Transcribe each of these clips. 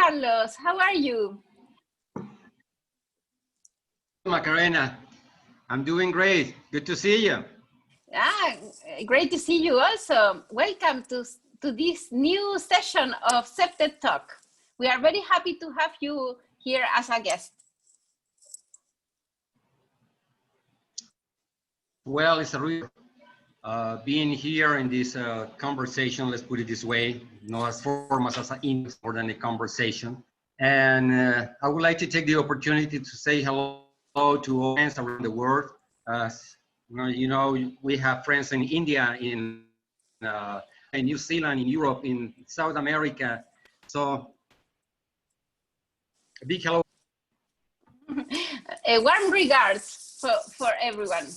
Carlos. How are you? Macarena, I'm doing great. Good to see you. Ah, great to see you also. Welcome to this new session of CPTED Talk. We are very happy to have you here as a guest. Well, it's a real being here in this conversation, let's put it this way, not as formal as an index more than a conversation. And I would like to take the opportunity to say hello to all friends around the world. You know, we have friends in India, in New Zealand, in Europe, in South America. So a big hello. A warm regards for everyone.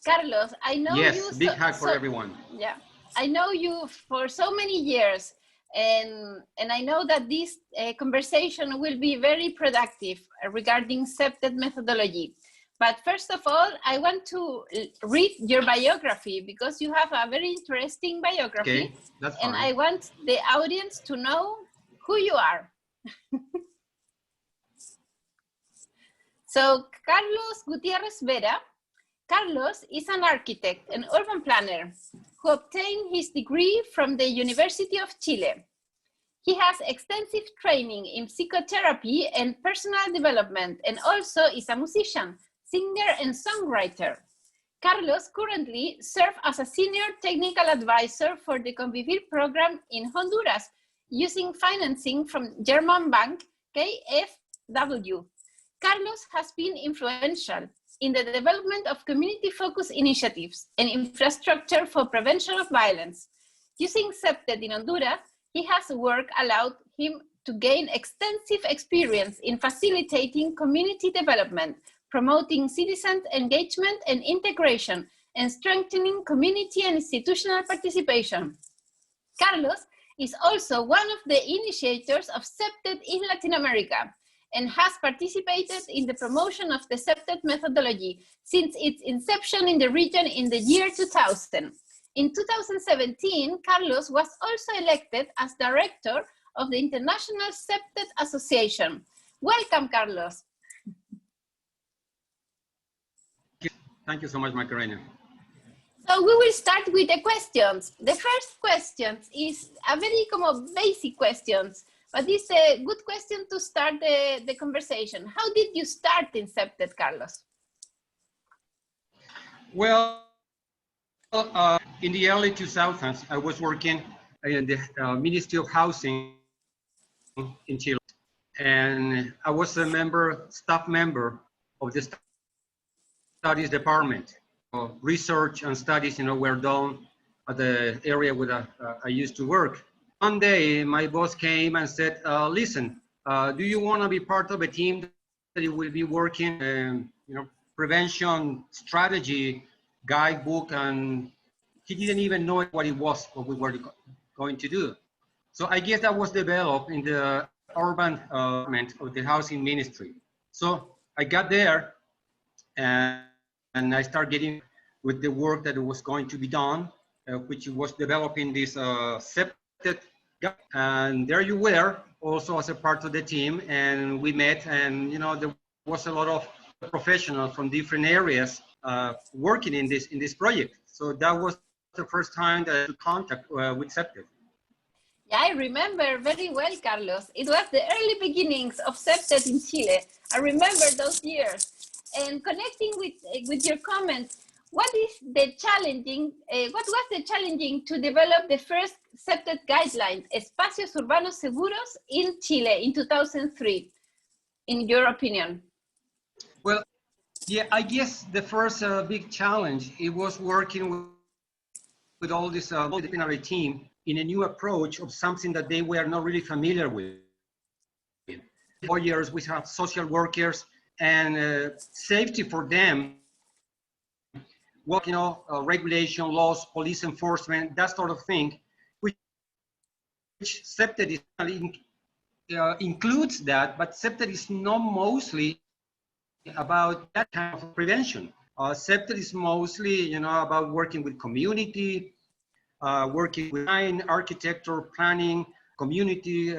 Carlos, I know you. Yes, big hug for everyone. Yeah, I know you for so many years, and I know that this conversation will be very productive regarding CPTED methodology. But first of all, I want to read your biography because you have a very interesting biography. Okay, that's fine. And I want the audience to know who you are. So, Carlos Gutiérrez Vera. Carlos is an architect and urban planner who obtained his degree from the University of Chile. He has extensive training in psychotherapy and personal development, and also is a musician, singer, and songwriter. Carlos currently serves as a senior technical advisor for the Convivir program in Honduras, using financing from German bank KfW. Carlos has been influential in the development of community-focused initiatives and infrastructure for prevention of violence. Using CPTED in Honduras, his work allowed him to gain extensive experience in facilitating community development, promoting citizen engagement and integration, and strengthening community and institutional participation. Carlos is also one of the initiators of CPTED in Latin America, and has participated in the promotion of the CPTED methodology since its inception in the region in the year 2000. In 2017, Carlos was also elected as director of the International CPTED Association. Welcome, Carlos. Thank you so much, Macarena. So we will start with the questions. The first question is a very basic questions. But it's a good question to start the conversation. How did you start in CPTED, Carlos? Well, in the early 2000s, I was working in the Ministry of Housing in Chile. And I was a staff member of the studies department. Research and studies, were done at the area where I used to work. One day, my boss came and said, listen, do you want to be part of a team that will be working, prevention strategy guidebook? And he didn't even know what it was, what we were going to do. So I guess that was developed in the urban department of the housing ministry. So I got there and I started getting with the work that was going to be done, which was developing this CPTED. And there you were, also as a part of the team, and we met, and there was a lot of professionals from different areas working in this project. So that was the first time that I had contact with CPTED. Yeah, I remember very well, Carlos. It was the early beginnings of CPTED in Chile. I remember those years. And connecting with your comments, what was the challenging to develop the first CPTED guideline, Espacios Urbanos Seguros, in Chile in 2003, in your opinion? Well, yeah, I guess the first big challenge, it was working with all this multidisciplinary team in a new approach of something that they were not really familiar with. For years, we have social workers and safety for them. What, regulation, laws, police enforcement, that sort of thing, which CPTED includes that, but CPTED is not mostly about that kind of prevention. CPTED is mostly, about working with community, working with design, architecture, planning, community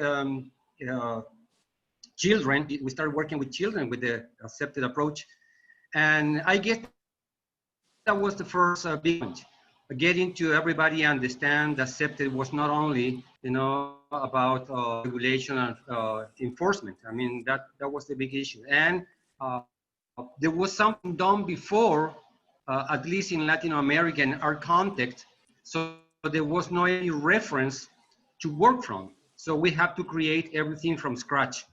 children. We started working with children with the accepted approach. And I guess that was the first big point. Getting to everybody understand that accepted was not only, about regulation and enforcement. I mean, that was the big issue. And there was something done before, at least in Latin America, in our context, so there was no any reference to work from. So we have to create everything from scratch.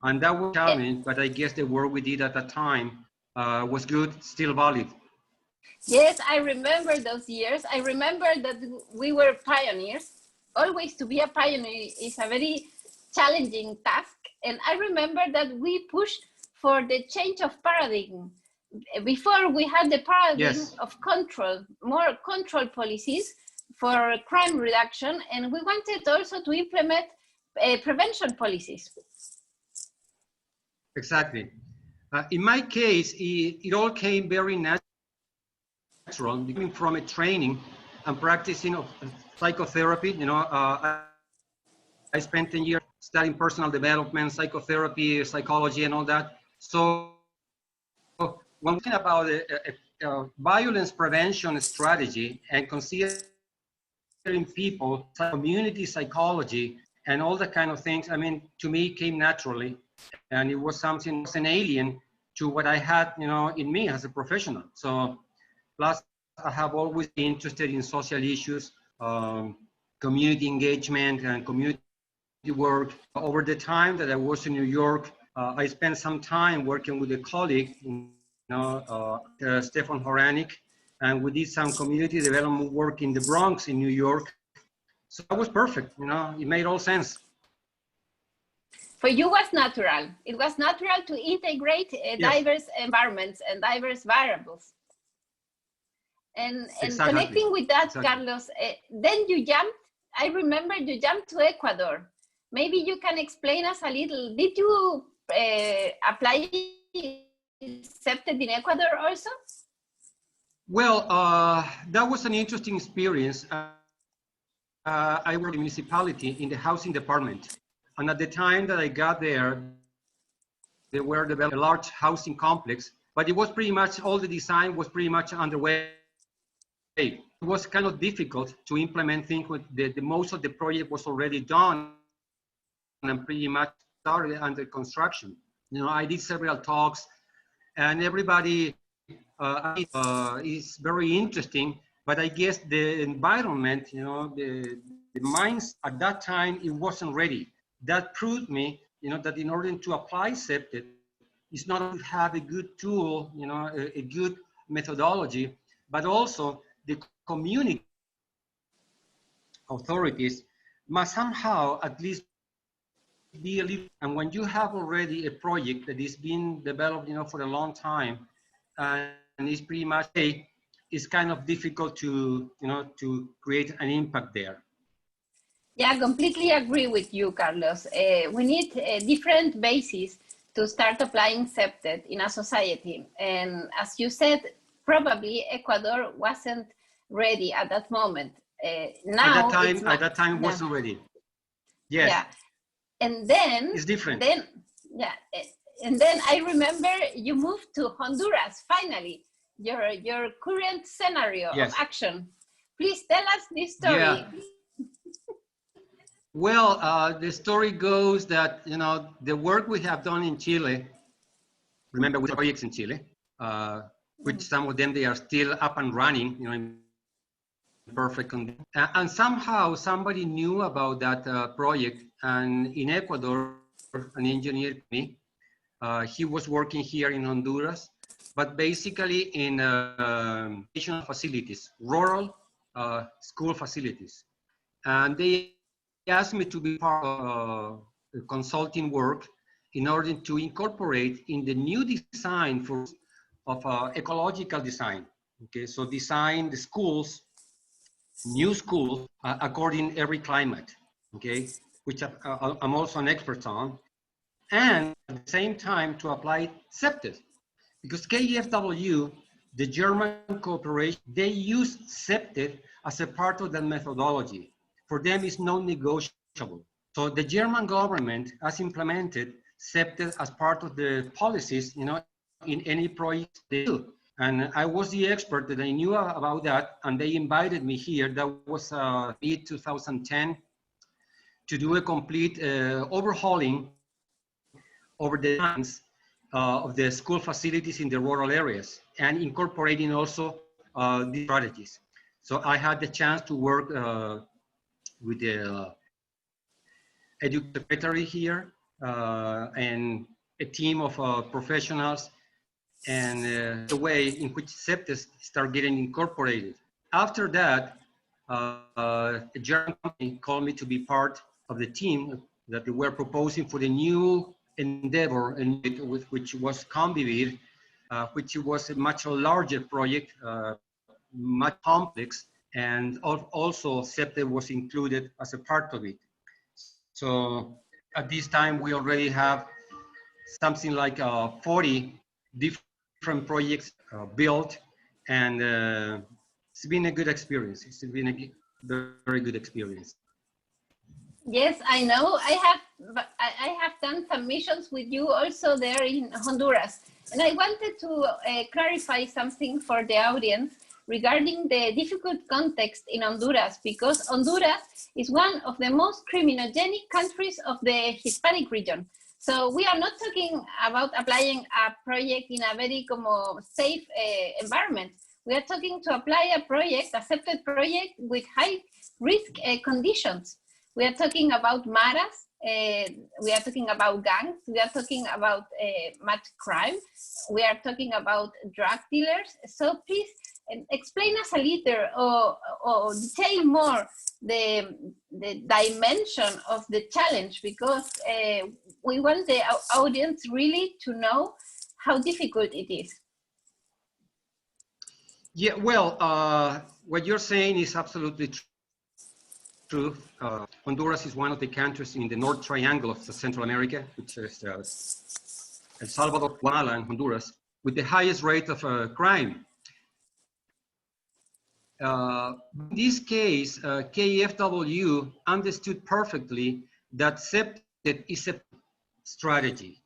And that was a challenge, but I guess the work we did at that time was good, still valid. Yes, I remember those years. I remember that we were pioneers. Always to be a pioneer is a very challenging task. And I remember that we pushed for the change of paradigm. Before we had the paradigm of control, more control policies for crime reduction. And we wanted also to implement prevention policies. Exactly. In my case, it all came very natural, coming from a training and practicing of psychotherapy. I spent 10 years studying personal development, psychotherapy, psychology, and all that. So when we're talking about a violence prevention strategy and considering people, community psychology, and all the kind of things, I mean, to me, it came naturally. And it was something, was an alien to what I had, in me as a professional. So, plus I have always been interested in social issues, community engagement and community work. Over the time that I was in New York, I spent some time working with a colleague, Stefan Horanik, and we did some community development work in the Bronx in New York. So that was perfect, it made all sense. For you was natural. It was natural to integrate diverse environments and diverse variables. And exactly. Connecting with that, Carlos, then you jumped, I remember you jumped to Ecuador. Maybe you can explain us a little. Did you apply CPTED in Ecuador also? Well, that was an interesting experience. I worked in the municipality in the housing department. And at the time that I got there, they were developing a large housing complex, but it was pretty much, all the design was pretty much underway. It was kind of difficult to implement things with the most of the project was already done and pretty much started under construction. I did several talks and everybody is very interesting, but I guess the environment, the minds at that time, it wasn't ready. That proved me, that in order to apply CPTED, it's not only to have a good tool, a good methodology, but also the community authorities must somehow at least be a little, and when you have already a project that is being developed, for a long time, and it's pretty much, it's kind of difficult to, to create an impact there. Yeah, I completely agree with you, Carlos. We need different bases to start applying CPTED in a society. And as you said, probably Ecuador wasn't ready at that moment. Now at that time wasn't ready. Yes. Yeah. And then it's different. And then I remember you moved to Honduras finally. Your current scenario of action. Please tell us this story. Yeah. Well, the story goes that, the work we have done in Chile, remember we have projects in Chile, which some of them, they are still up and running, in perfect condition. And somehow somebody knew about that project, and in Ecuador, an engineer, he was working here in Honduras, but basically in educational facilities, rural school facilities. And they asked me to be part of consulting work in order to incorporate in the new design of ecological design. Okay, so design the schools, new schools, according every climate. Okay, which I'm also an expert on, and at the same time to apply CPTED, because KfW, the German corporation, they use CPTED as a part of the methodology. For them, it's non-negotiable. So the German government has implemented CPTED as part of the policies, in any project they do. And I was the expert that I knew about that, and they invited me here. That was mid 2010 to do a complete overhauling over the lines of the school facilities in the rural areas and incorporating also these strategies. So I had the chance to work with the education secretary here and a team of professionals, and the way in which CPTED start getting incorporated. After that, a German company called me to be part of the team that they were proposing for the new endeavor, and which was Convivir, which was a much larger project, much complex, and also CPTED was included as a part of it. So at this time, we already have something like 40 different projects built, and it's been a good experience. It's been a very good experience. Yes, I know. I have done some missions with you also there in Honduras, and I wanted to clarify something for the audience regarding the difficult context in Honduras, because Honduras is one of the most criminogenic countries of the Hispanic region. So we are not talking about applying a project in a very safe environment. We are talking to apply a project, accepted project with high risk conditions. We are talking about maras, we are talking about gangs, we are talking about much crime, we are talking about drug dealers. So please explain us a little or detail more the dimension of the challenge, because we want the audience really to know how difficult it is. Yeah, well, what you're saying is absolutely true. Honduras is one of the countries in the North Triangle of Central America, which is El Salvador, Guatemala, and Honduras, with the highest rate of crime. In this case, KFW understood perfectly that CPTED is a strategy.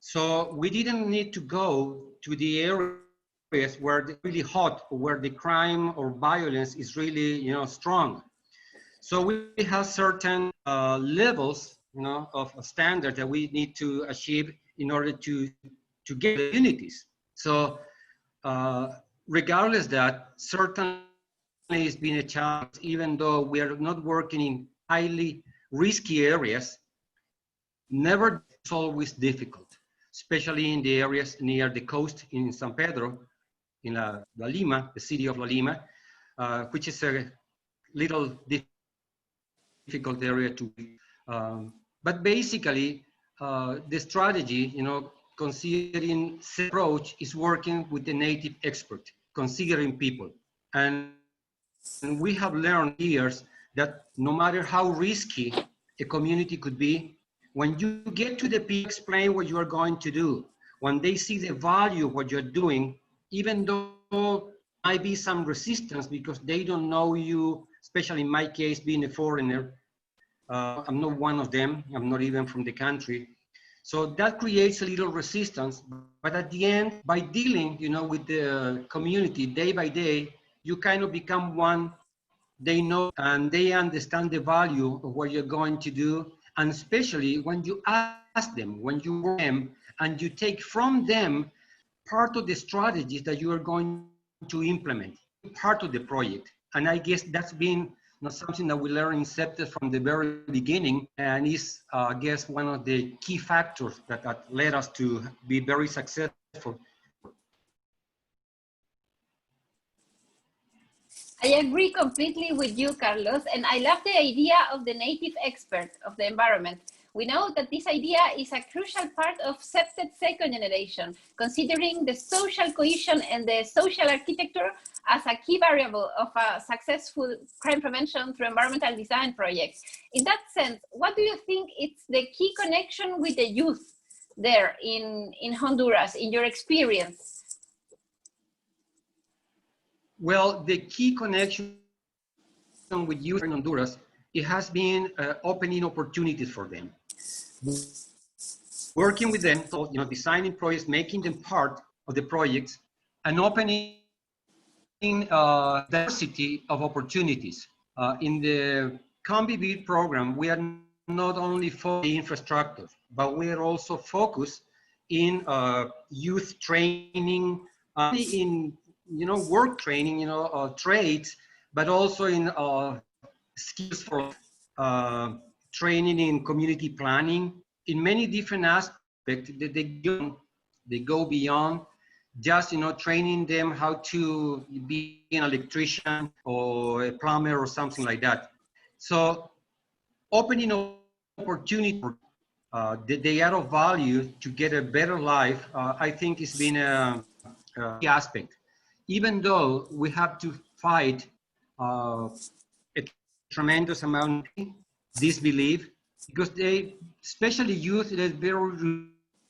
So we didn't need to go to the areas where it's really hot, where the crime or violence is really, strong. So we have certain levels, of standards that we need to achieve in order to get the unities. So regardless that, certainly it's been a challenge, even though we are not working in highly risky areas. Never, it's always difficult, especially in the areas near the coast in San Pedro, in La Lima, the city of La Lima, which is a little difficult area to but basically the strategy, considering approach is working with the native expert, considering people. And we have learned years that no matter how risky a community could be, when you get to the people, explain what you are going to do, when they see the value of what you're doing, even though there might be some resistance because they don't know you, especially in my case, being a foreigner, I'm not one of them, I'm not even from the country. So that creates a little resistance, but at the end, by dealing, with the community day by day, you kind of become one. They know and they understand the value of what you're going to do, and especially when you ask them, when you work them, and you take from them part of the strategies that you are going to implement, part of the project. And I guess that's been something that we learned in CPTED from the very beginning, and is, I guess, one of the key factors that led us to be very successful. I agree completely with you, Carlos, and I love the idea of the native expert of the environment. We know that this idea is a crucial part of CPTED second generation, considering the social cohesion and the social architecture as a key variable of a successful crime prevention through environmental design projects. In that sense, what do you think is the key connection with the youth there in Honduras, in your experience? Well, the key connection with youth in Honduras it has been opening opportunities for them. Working with them, so, designing projects, making them part of the projects, and opening diversity of opportunities. In the CombiBuild program, we are not only for the infrastructure, but we are also focused in youth training, in work training, trades, but also in skills for training in community planning, in many different aspects. They go beyond just training them how to be an electrician or a plumber or something like that. So opening opportunity, they add of value to get a better life, I think has been a key aspect. Even though we have to fight a tremendous amount of disbelief, because they, especially youth, they're very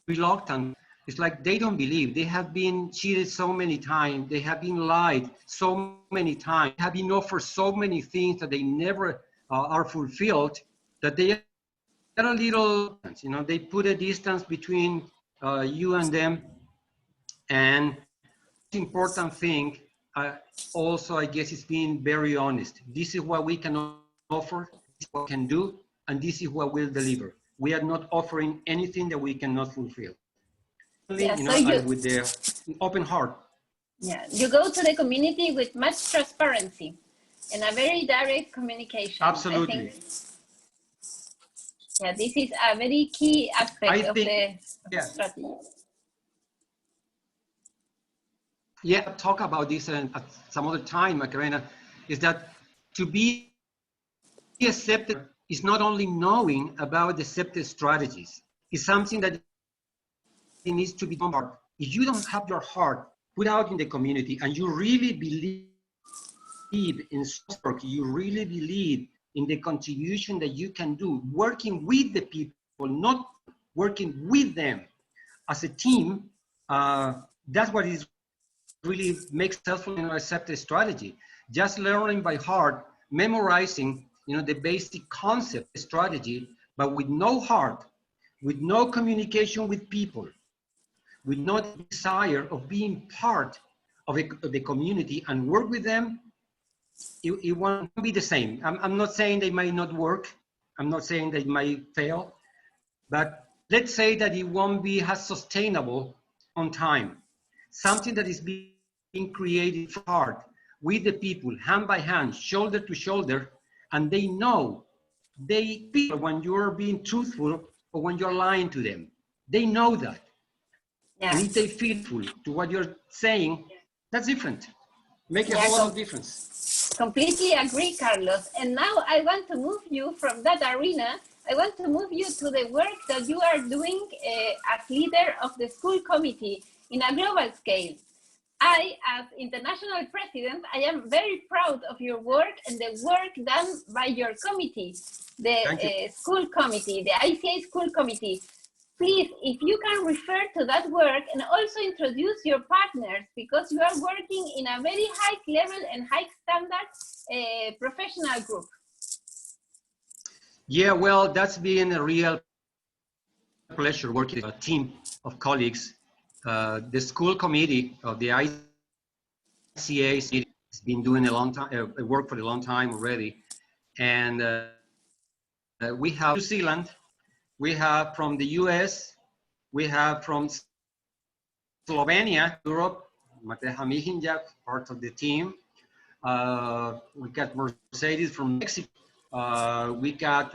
reluctant. It's like they don't believe. They have been cheated so many times. They have been lied so many times. They have been offered so many things that they never are fulfilled, that they are a little, they put a distance between you and them. And the important thing also, I guess, is being very honest. This is what we can offer, this is what we can do, and this is what we'll deliver. We are not offering anything that we cannot fulfill. Yeah, so with the open heart. Yeah, you go to the community with much transparency and a very direct communication. Absolutely. Yeah, this is a very key aspect of the strategy. Yeah, talk about this at some other time, Macarena, is that to be accepted is not only knowing about the accepted strategies. It's something that it needs to be done. If you don't have your heart put out in the community and you really believe in work, you really believe in the contribution that you can do, working with the people, not working with them as a team, that's what is really makes successful accepted strategy. Just learning by heart, memorizing, the basic concept strategy, but with no heart, with no communication with people, with no desire of being part of the community and work with them, it won't be the same. I'm not saying they might not work. I'm not saying they might fail, but let's say that it won't be as sustainable on time. Something that is being created hard with the people, hand by hand, shoulder to shoulder, and they know, they feel when you're being truthful or when you're lying to them. They know that. Yeah. And if they feel faithful to what you're saying, that's different. Make a whole lot of difference. Completely agree, Carlos. And now I want to move you from that arena. I want to move you to the work that you are doing as leader of the school committee in a global scale. I, as international president, I am very proud of your work and the work done by your committee, the school committee, the ICA school committee. Please, if you can refer to that work and also introduce your partners, because you are working in a very high level and high standard professional group. Yeah, well, that's been a real pleasure working with a team of colleagues. The school committee of the ICA has been doing a long time, work for a long time already. And we have New Zealand, we have from the US, we have from Slovenia, Europe, Mateja Mihinjak, part of the team. We got Mercedes from Mexico. We got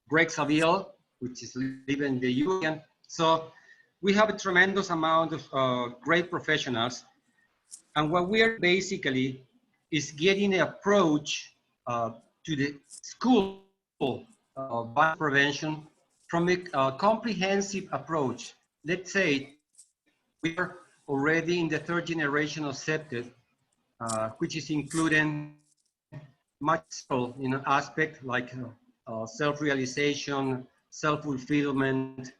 Greg Saville, which is living in the UN. So we have a tremendous amount of great professionals. And what we're basically is getting an approach to the school violence prevention from a comprehensive approach. Let's say we are already in the third generation of CPTED, which is including much aspect like self-realization, self-fulfillment.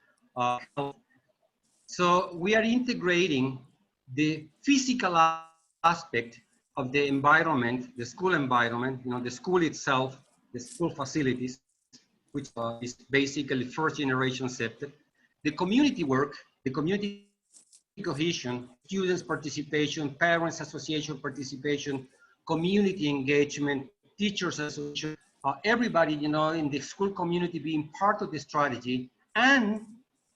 So we are integrating the physical aspect of the environment, the school environment, the school itself, the school facilities, which is basically first generation CPTED, the community work, the community cohesion, students participation, parents association participation, community engagement, teachers association, everybody, you know, in the school community being part of the strategy, and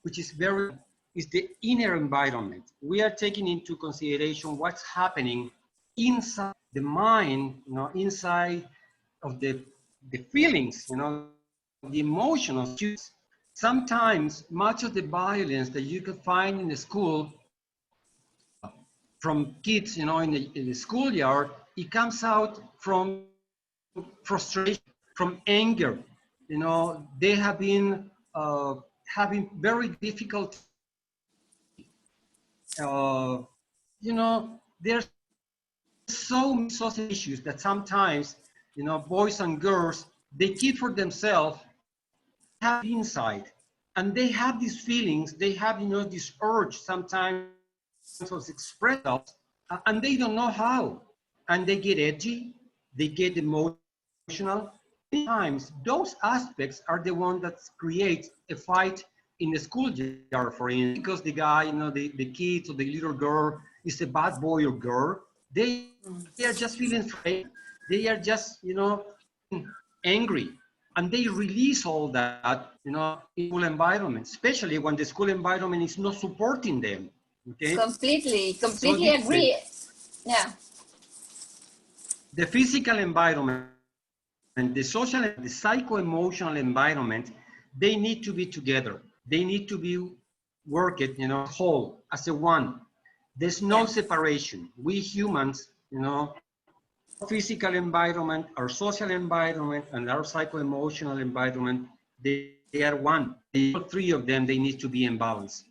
which is the inner environment. We are taking into consideration what's happening inside the mind, you know, inside of the feelings, you know, the emotion of students. Sometimes much of the violence that you can find in the school from kids, you know, in the schoolyard, it comes out from frustration, from anger. You know, they have been having very difficult, you know, there's so many social issues that sometimes, you know, boys and girls, they keep for themselves, have inside, and they have these feelings, they have, you know, this urge sometimes to express themselves, and they don't know how, and they get edgy, they get emotional. Many times those aspects are the one that creates a fight in the schoolyard, for instance, because the guy, you know, the kid or the little girl is a bad boy or girl. They are just feeling afraid. They are just, you know, angry, and they release all that, you know, in school environment, especially when the school environment is not supporting them. Okay. Completely agree. Yeah. The physical environment and the social, the psycho-emotional environment, they need to be together. They need to be worked, you know, whole, as a one. There's no separation. We humans, you know, physical environment, our social environment, and our psycho-emotional environment, they are one. All three of them, they need to be in balance.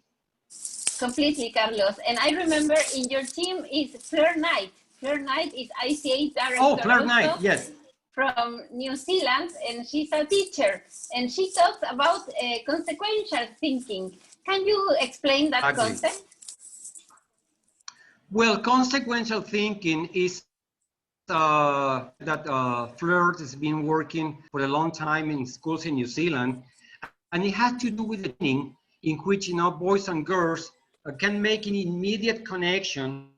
Completely, Carlos. And I remember in your team is Fleur Knight. Fleur Knight is ICA director. Oh, Fleur Knight, yes. From New Zealand, and she's a teacher, and she talks about consequential thinking. Can you explain that concept? Well, consequential thinking is that Fleur has been working for a long time in schools in New Zealand, and it has to do with the training in which, you know, boys and girls can make an immediate connection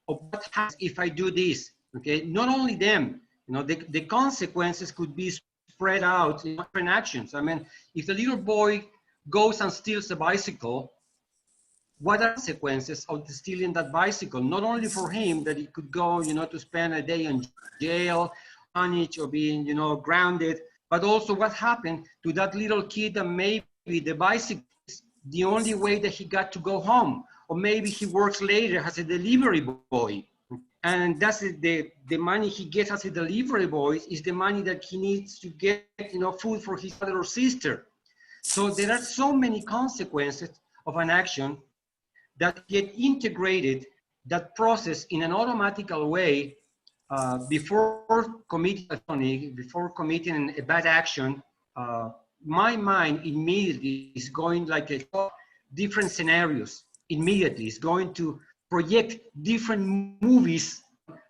of what happens if I do this. Okay, not only them, you know, the consequences could be spread out in different actions. I mean, if the little boy goes and steals a bicycle, what are the consequences of stealing that bicycle? Not only for him, that he could go, you know, to spend a day in jail, punished, or being, you know, grounded, but also what happened to that little kid that maybe the bicycle is the only way that he got to go home, or maybe he works later as a delivery boy. And that's the money he gets as a delivery boy is the money that he needs to get, you know, food for his father or sister. So there are so many consequences of an action that get integrated, that process in an automatical way before committing a bad action. My mind immediately is going like a different scenarios. Immediately, it's going to project different movies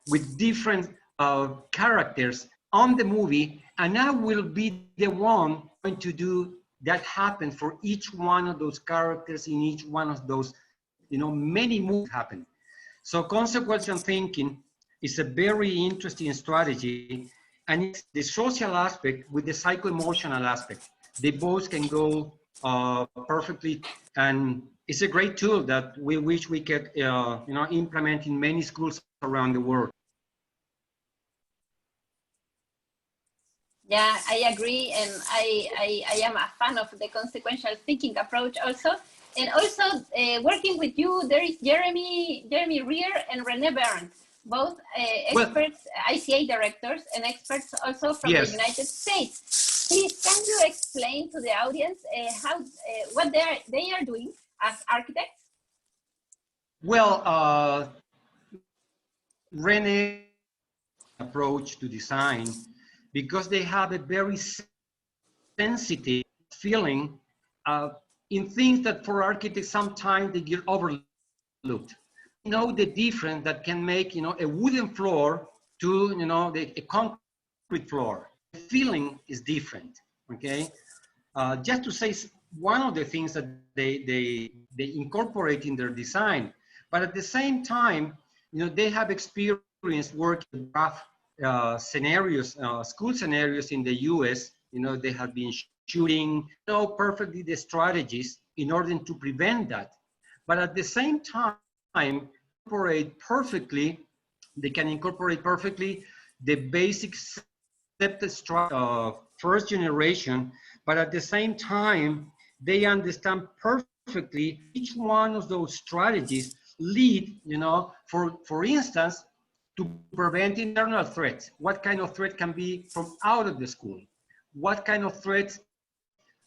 with different characters on the movie, and I will be the one going to do that happen for each one of those characters in each one of those, you know, many movies happen. So consequential thinking is a very interesting strategy, and it's the social aspect with the psycho-emotional aspect. They both can go perfectly, and it's a great tool that we wish we could, you know, implement in many schools around the world. Yeah, I agree, and I am a fan of the consequential thinking approach also. And also working with you, there is Jeremy Rear and René Berndt, both experts, ICA directors, and experts also from the United States. Please, can you explain to the audience what they are doing as architects? Well, René approach to design, because they have a very sensitive feeling in things that for architects sometimes they get overlooked. You know, the difference that can make, you know, a wooden floor to, you know, a concrete floor. feeling is different, okay? Just to say one of the things that they incorporate in their design, but at the same time, you know, they have experience working with rough scenarios, school scenarios in the US. You know, they have been shooting, know perfectly the strategies in order to prevent that. But at the same time, incorporate perfectly, they can incorporate perfectly the basic accepted first generation, but at the same time, they understand perfectly each one of those strategies lead, you know, for instance, to prevent internal threats. What kind of threat can be from out of the school? What kind of threats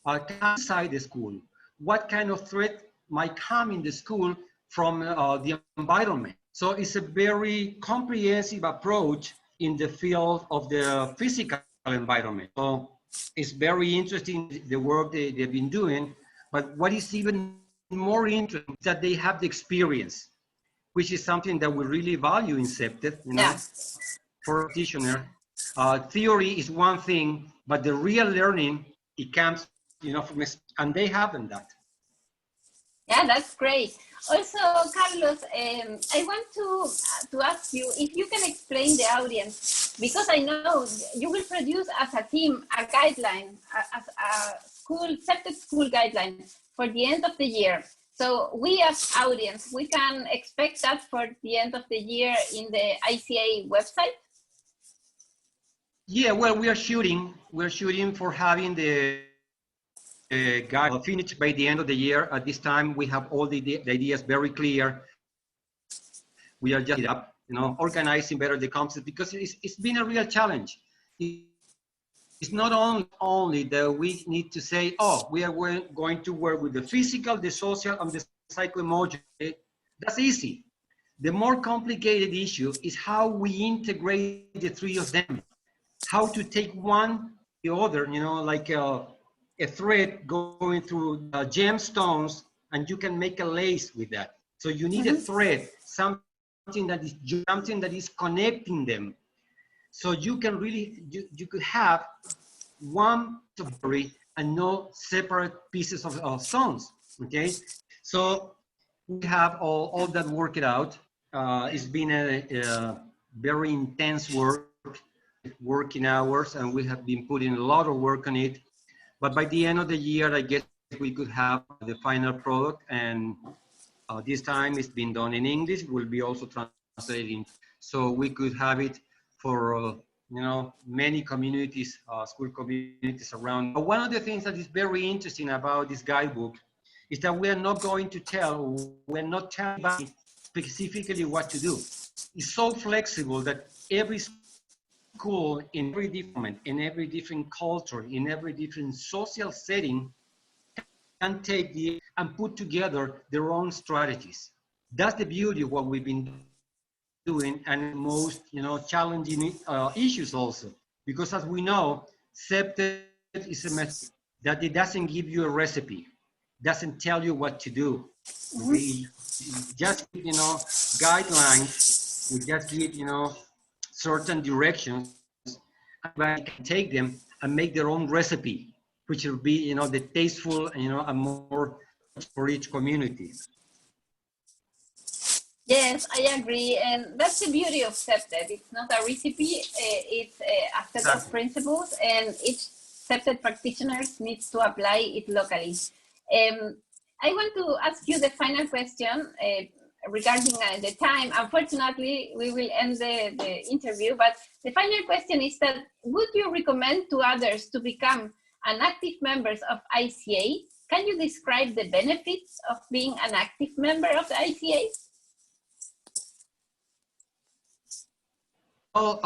come inside the school? What kind of threat might come in the school from the environment? So it's a very comprehensive approach in the field of the physical environment. So it's very interesting, the work they've been doing, but what is even more interesting is that they have the experience, which is something that we really value in CPTED, you know, for a practitioner. Theory is one thing, but the real learning, it comes, you know, from, and they haven't that. Yeah, that's great. Also, Carlos, I want to ask you if you can explain the audience, because I know you will produce as a team a guideline, a CPTED school guideline for the end of the year. So we as audience, we can expect that for the end of the year in the ICA website? Yeah, well, we're shooting for having the guide finished by the end of the year. At this time, we have all the ideas very clear. We are just up, you know, organizing better the concepts, because it's been a real challenge. It's not only that we need to say, oh, we are going to work with the physical, the social, and the psycho-emotional. That's easy. The more complicated issue is how we integrate the three of them. How to take one, the other, you know, like a thread going through gemstones, and you can make a lace with that. So you need a thread, something that is connecting them. So you can really, you could have one story and no separate pieces of songs, okay? So we have all that worked out. It's been a very intense working hours, and we have been putting a lot of work on it. But by the end of the year, I guess we could have the final product, and this time it's been done in English. Will be also translated, so we could have it for you know, many communities, school communities around. But one of the things that is very interesting about this guidebook is that we are not going to we're not telling specifically what to do. It's so flexible that every school, in every different culture, in every different social setting, can take and put together their own strategies. That's the beauty of what we've been doing, and most, you know, challenging issues also, because as we know, CPTED is a method that it doesn't give you a recipe, doesn't tell you what to do. We just, you know, guidelines. We just give, you know, certain directions. Everybody can take them and make their own recipe, which will be, you know, the tasteful, you know, and more for each community. Yes, I agree, and that's the beauty of CPTED. It's not a recipe; it's a set of principles, and each CPTED practitioner needs to apply it locally. I want to ask you the final question regarding the time. Unfortunately, we will end the interview, but the final question is that would you recommend to others to become an active members of ICA? Can you describe the benefits of being an active member of the ICA? Well,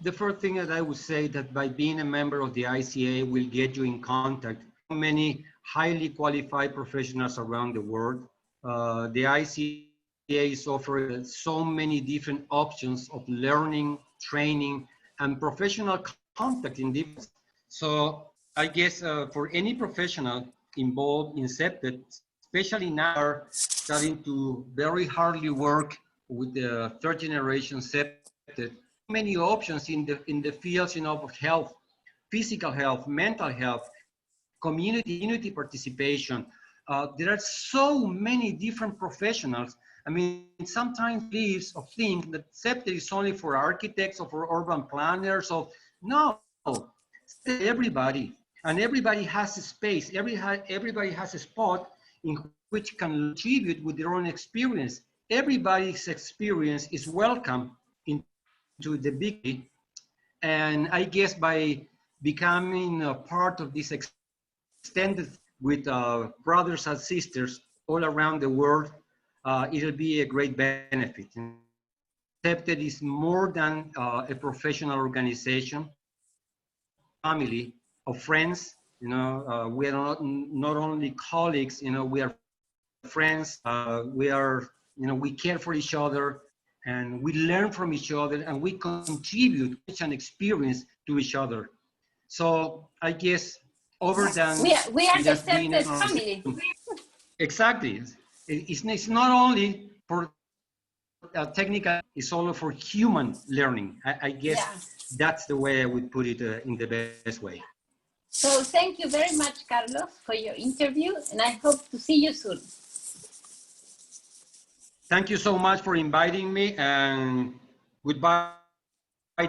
the first thing that I would say that by being a member of the ICA will get you in contact with many highly qualified professionals around the world. The ICA is offering so many different options of learning, training, and professional contact in different. So I guess for any professional involved in CPTED, especially now are starting to very hardly work with the third generation CPTED, many options in the fields, you know, of health, physical health, mental health, community participation. There are so many different professionals. I mean, sometimes believes or think that CPTED is only for architects or for urban planners. Or no, everybody, and everybody has a space. Everybody has a spot in which can contribute with their own experience. Everybody's experience is welcome into the big. And I guess by becoming a part of this extended with brothers and sisters all around the world, it'll be a great benefit. CPTED is more than a professional organization, family of friends. You know, we are not only colleagues. You know, we are friends. We are, you know, we care for each other, and we learn from each other, and we contribute an experience to each other. So I guess over than we are the just being CPTED family. Exactly. It's not only for technical, it's also for human learning. I guess that's the way I would put it in the best way. So thank you very much, Carlos, for your interview, and I hope to see you soon. Thank you so much for inviting me, and goodbye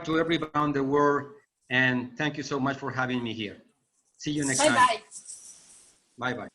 to everybody around the world. And thank you so much for having me here. See you next time. Bye-bye. Bye-bye.